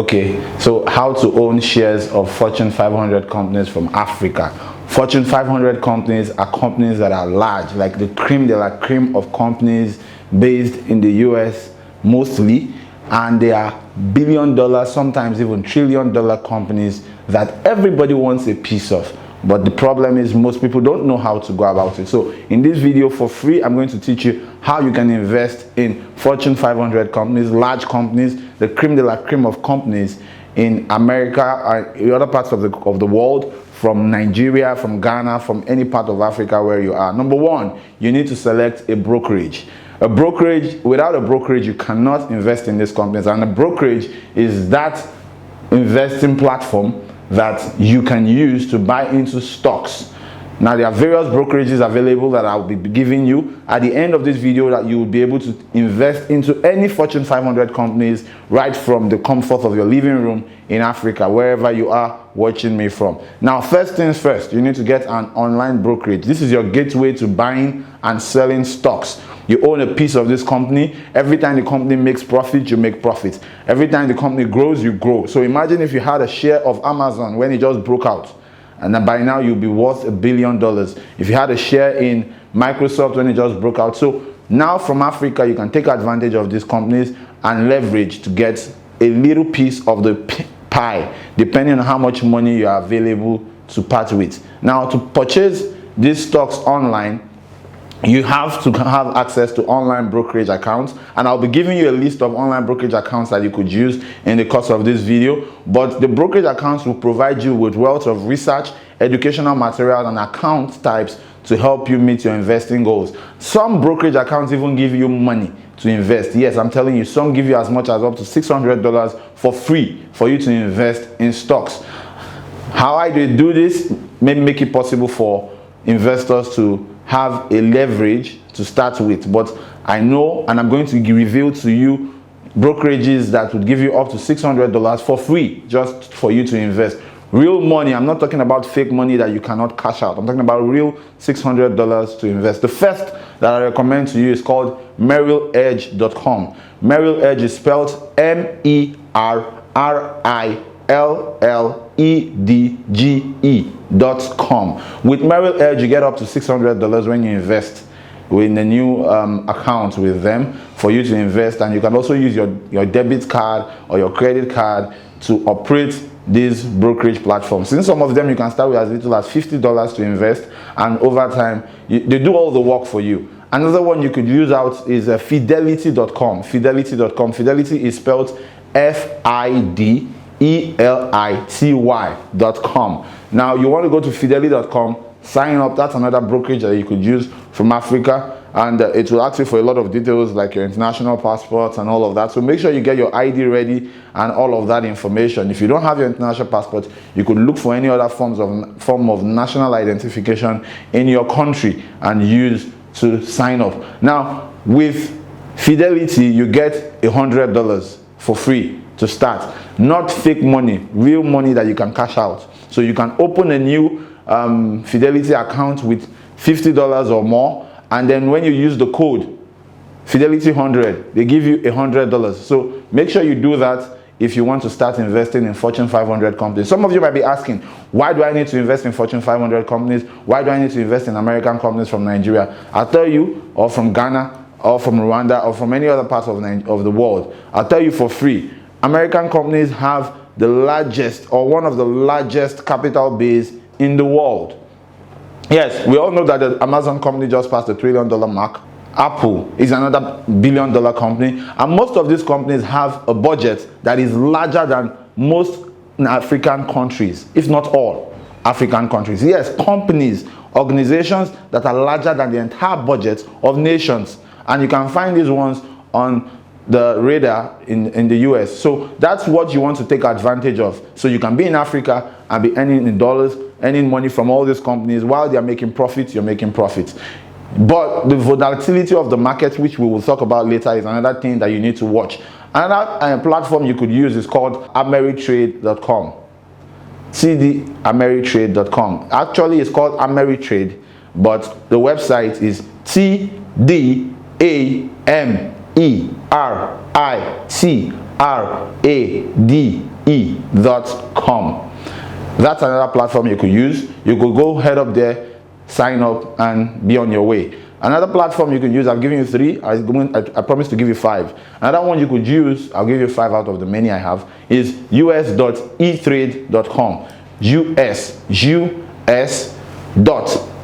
Okay, so how to own shares of Fortune 500 companies from Africa. Fortune 500 companies are companies that are large, like the cream de la cream of companies based in the US mostly, and they are billion-dollar, sometimes even trillion-dollar companies that everybody wants a piece of. But the problem is most people don't know how to go about it. So in this video for free, I'm going to teach you how you can invest in Fortune 500 companies, large companies, the cream de la cream of companies in America and in other parts of the world, from Nigeria, from Ghana, from any part of Africa where you are. Number one, you need to select a brokerage. Without a brokerage, you cannot invest in these companies. And a brokerage is that investing platform that you can use to buy into stocks. Now, there are various brokerages available that I'll be giving you at the end of this video, that you will be able to invest into any Fortune 500 companies right from the comfort of your living room in Africa, wherever you are watching me from. Now, first things first, you need to get an online brokerage. This is your gateway to buying and selling stocks. You own a piece of this company. Every time the company makes profit, you make profit. Every time the company grows, you grow. So imagine if you had a share of Amazon when it just broke out, and then by now you'll be worth $1 billion. If you had a share in Microsoft when it just broke out. So now from Africa, you can take advantage of these companies and leverage to get a little piece of the pie, depending on how much money you are available to part with. Now, to purchase these stocks online, you have to have access to online brokerage accounts, and I'll be giving you a list of online brokerage accounts that you could use in the course of this video. But the brokerage accounts will provide you with wealth of research, educational materials, and account types to help you meet your investing goals. Some brokerage accounts even give you money to invest. Yes, I'm telling you, some give you as much as up to $600 for free for you to invest in stocks. How I do this may make it possible for investors to have a leverage to start with, but I know, and I'm going to reveal to you brokerages that would give you up to $600 for free just for you to invest. Real money. I'm not talking about fake money that you cannot cash out. I'm talking about real $600 to invest. The first that I recommend to you is called merrilledge.com. Merrill Edge is spelled MERRILLEDGE.com. With Merrill Edge, you get up to $600 when you invest in a new account with them for you to invest, and you can also use your debit card or your credit card to operate these brokerage platforms. Since some of them you can start with as little as $50 to invest, and over time they do all the work for you. Another one you could use out is fidelity.com. Fidelity.com. Fidelity is spelled FIDELITY.com. Now you want to go to fidelity.com, sign up. That's another brokerage that you could use from Africa, and it will ask you for a lot of details like your international passports and all of that. So make sure you get your ID ready and all of that information. If you don't have your international passport, you could look for any other form of national identification in your country and use to sign up. Now with Fidelity, you get $100 for free to start. Not fake money, real money that you can cash out. So you can open a new Fidelity account with $50 or more, and then when you use the code Fidelity 100, they give you $100. So make sure you do that if you want to start investing in Fortune 500 companies. Some of you might be asking, why do I need to invest in Fortune 500 companies? Why do I need to invest in American companies from Nigeria? I'll tell you, or from Ghana, or from Rwanda, or from any other part of the world. I'll tell you for free. American companies have the largest, or one of the largest capital base in the world. Yes, we all know that the Amazon company just passed the $1 trillion mark. Apple is another $1 billion company, and most of these companies have a budget that is larger than most African countries, if not all African countries. Yes, companies, organizations that are larger than the entire budget of nations, and you can find these ones on the radar in the US. So that's what you want to take advantage of. So you can be in Africa and be earning in dollars, earning money from all these companies. While they're making profits, you're making profits. But the volatility of the market, which we will talk about later, is another thing that you need to watch. Another platform you could use is called ameritrade.com. Ameritrade.com. Actually, it's called Ameritrade, but the website is TDAMERITRADE.com. That's another platform you could use. You could go head up there, sign up, and be on your way. Another platform you could use, I've given you 3. I promise to give you 5. Another one you could use, I'll give you 5 out of the many I have, is us.etrade.com.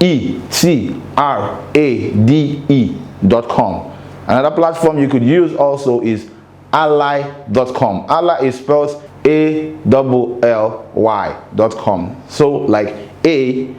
us.etrade.com. Another platform you could use also is ally.com. Ally is spelled ALLY.com. So like ALLY.com.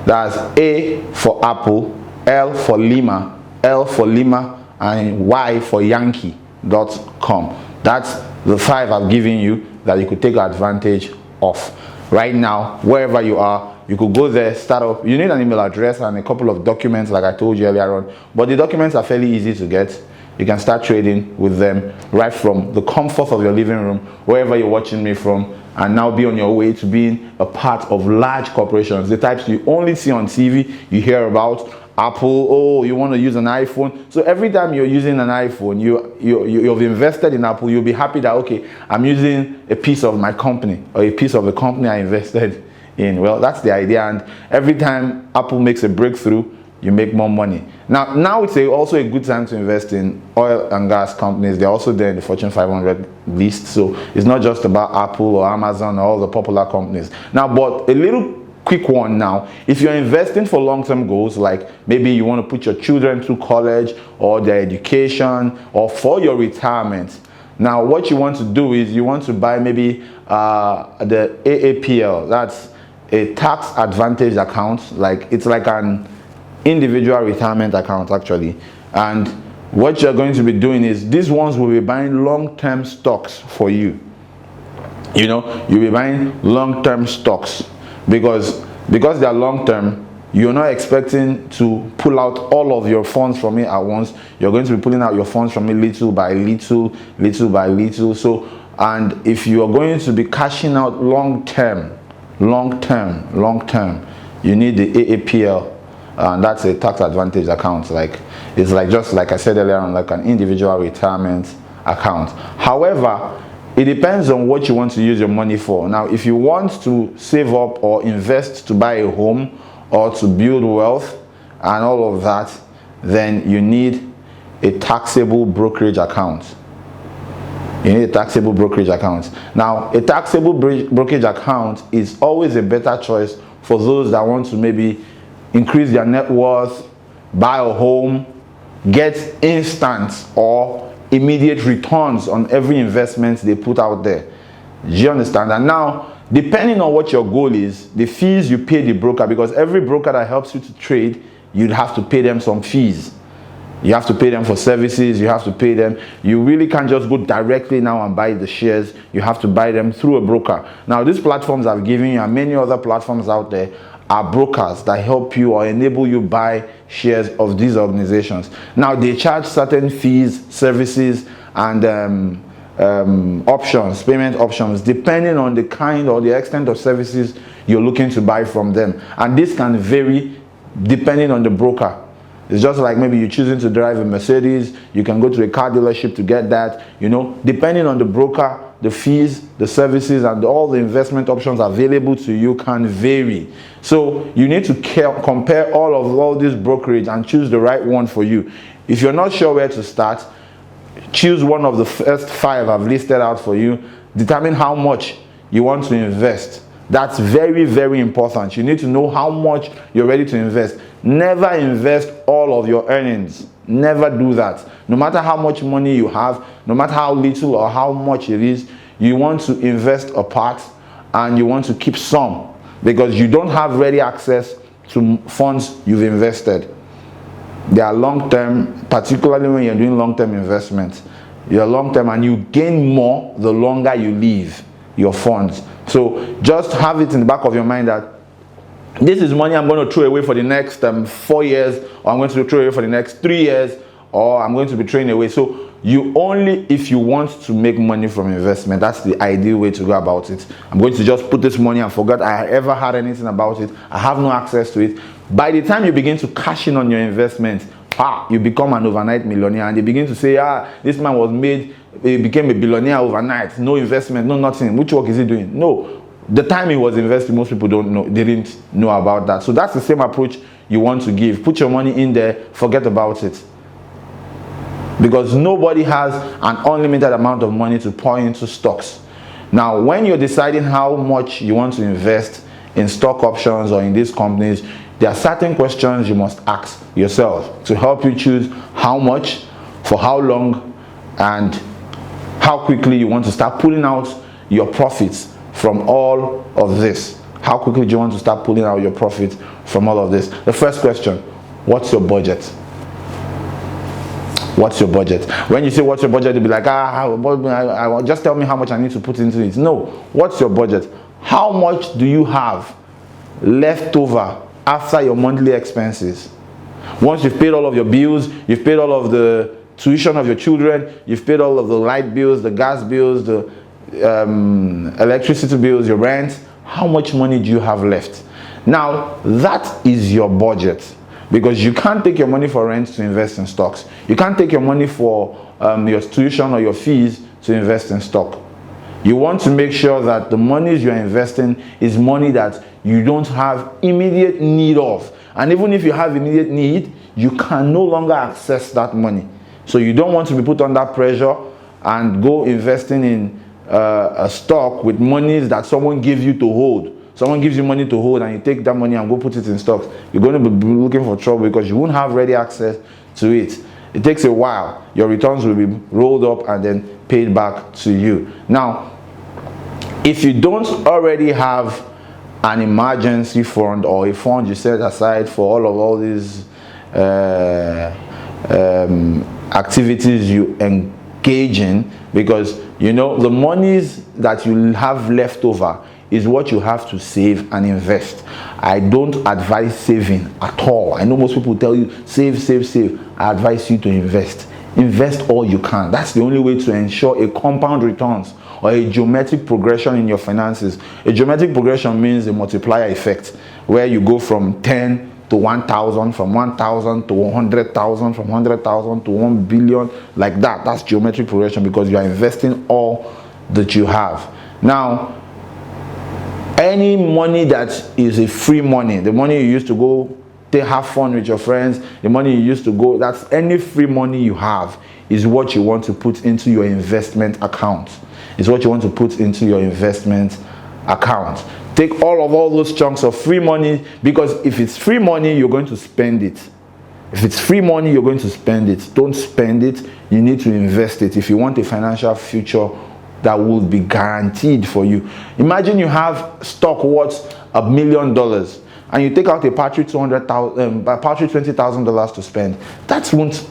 That's A for Apple, L for Lima, L for Lima, and Y for Yankee.com. That's the 5 I've given you that you could take advantage of. Right now, wherever you are, you could go there, start up. You need an email address and a couple of documents like I told you earlier on, but the documents are fairly easy to get. You can start trading with them right from the comfort of your living room, wherever you're watching me from, and now be on your way to being a part of large corporations, the types you only see on TV, you hear about. Apple, oh, you want to use an iPhone. So every time you're using an iPhone, you've invested in Apple, you'll be happy that, okay, I'm using a piece of my company or a piece of the company I invested in. Well, that's the idea. And every time Apple makes a breakthrough, you make more money. Now it's also a good time to invest in oil and gas companies. They're also there in the Fortune 500 list. So it's not just about Apple or Amazon or all the popular companies. Now, but a little quick one now, if you're investing for long-term goals, like maybe you want to put your children through college or their education or for your retirement, now what you want to do is you want to buy maybe the AAPL. That's a tax advantage account. Like it's like an individual retirement account actually. And what you're going to be doing is these ones will be buying long-term stocks for you. You know, you'll be buying long-term stocks because they are long-term. You're not expecting to pull out all of your funds from it at once. You're going to be pulling out your funds from it little by little, little by little. So, and if you are going to be cashing out long-term, you need the AAPL. And that's a tax advantage account. Like it's like, just like I said earlier on, like an individual retirement account. However, it depends on what you want to use your money for. Now, if you want to save up or invest to buy a home or to build wealth and all of that, then you need a taxable brokerage account. You need a taxable brokerage account. Now, a taxable brokerage account is always a better choice for those that want to maybe increase their net worth, buy a home, get instant or immediate returns on every investment they put out there. Do you understand? And now, depending on what your goal is, the fees you pay the broker, because every broker that helps you to trade, you'd have to pay them some fees. You have to pay them for services, you have to pay them. You really can't just go directly now and buy the shares. You have to buy them through a broker. Now, these platforms I've given you and many other platforms out there are brokers that help you or enable you buy shares of these organizations. Now, they charge certain fees, services, and options, payment options, depending on the kind or the extent of services you're looking to buy from them. And this can vary depending on the broker. It's just like maybe you're choosing to drive a Mercedes, you can go to a car dealership to get that. You know, depending on the broker, the fees, the services, and all the investment options available to you can vary. So you need to compare all these brokerage and choose the right one for you. If you're not sure where to start, choose one of the first 5 I've listed out for you. Determine how much you want to invest. That's very, very important. You need to know how much you're ready to invest. Never invest all of your earnings. Never do that. No matter how much money you have, no matter how little or how much it is, you want to invest a part and you want to keep some because you don't have ready access to funds you've invested. They are long-term, particularly when you're doing long-term investments. You're long-term and you gain more the longer you leave your funds. So just have it in the back of your mind that this is money I'm going to throw away for the next 4 years, or I'm going to throw away for the next 3 years, or I'm going to be throwing away. So you only, if you want to make money from investment, that's the ideal way to go about it. I'm going to just put this money and forget I ever had anything about it. I have no access to it. By the time you begin to cash in on your investment, you become an overnight millionaire, and they begin to say, this man he became a billionaire overnight, no investment, no nothing. Which work is he doing? No. The time he was investing, most people didn't know about that. So that's the same approach you want to give. Put your money in there, forget about it. Because nobody has an unlimited amount of money to pour into stocks. Now, when you're deciding how much you want to invest in stock options or in these companies, there are certain questions you must ask yourself to help you choose how much, for how long, and how quickly you want to start pulling out your profits from all of this. How quickly do you want to start pulling out your profits from all of this? The first question, what's your budget? What's your budget? When you say what's your budget, you'll be like, just tell me how much I need to put into it. No, what's your budget? How much do you have left over after your monthly expenses? Once you've paid all of your bills, you've paid all of the tuition of your children, you've paid all of the light bills, the gas bills, the electricity bills, your rent, how much money do you have left? Now, that is your budget, because you can't take your money for rent to invest in stocks. You can't take your money for your tuition or your fees to invest in stock. You want to make sure that the monies you're investing is money that you don't have immediate need of. And even if you have immediate need, you can no longer access that money. So you don't want to be put under pressure and go investing in a stock with monies that someone gives you to hold. Someone gives you money to hold and you take that money and go put it in stocks. You're going to be looking for trouble because you won't have ready access to it. It takes a while. Your returns will be rolled up and then paid back to you. Now, if you don't already have an emergency fund or a fund you set aside for all these activities you engage in, because you know the monies that you have left over is what you have to save and invest. I don't advise saving at all. I know most people tell you save, save, save. I advise you to invest. Invest all you can. That's the only way to ensure a compound returns or a geometric progression in your finances. A geometric progression means a multiplier effect, where you go from 10 to 1,000, from 1,000 to 100,000, from 100,000 to 1 billion, like that. That's geometric progression, because you are investing all that you have. Now, any money that is a free money, the money you used to go have fun with your friends, the money you used to go, that's any free money you have is what you want to put into your investment account. Is what you want to put into your investment account. Take all those chunks of free money, because if it's free money, you're going to spend it. If it's free money, you're going to spend it. Don't spend it. You need to invest it if you want a financial future that will be guaranteed for you. Imagine you have stock worth $1 million and you take out a paltry $20,000 to spend. That won't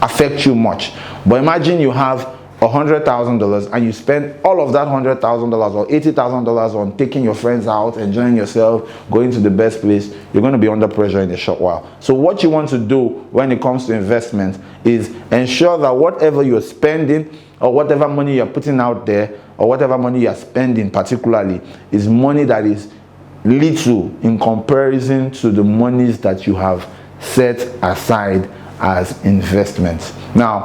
affect you much. But imagine you have $100,000 and you spend all of that $100,000 or $80,000 on taking your friends out, enjoying yourself, going to the best place. You're going to be under pressure in a short while. So what you want to do when it comes to investment is ensure that whatever you're spending or whatever money you're putting out there or whatever money you're spending particularly is money that is little in comparison to the monies that you have set aside as investments. Now,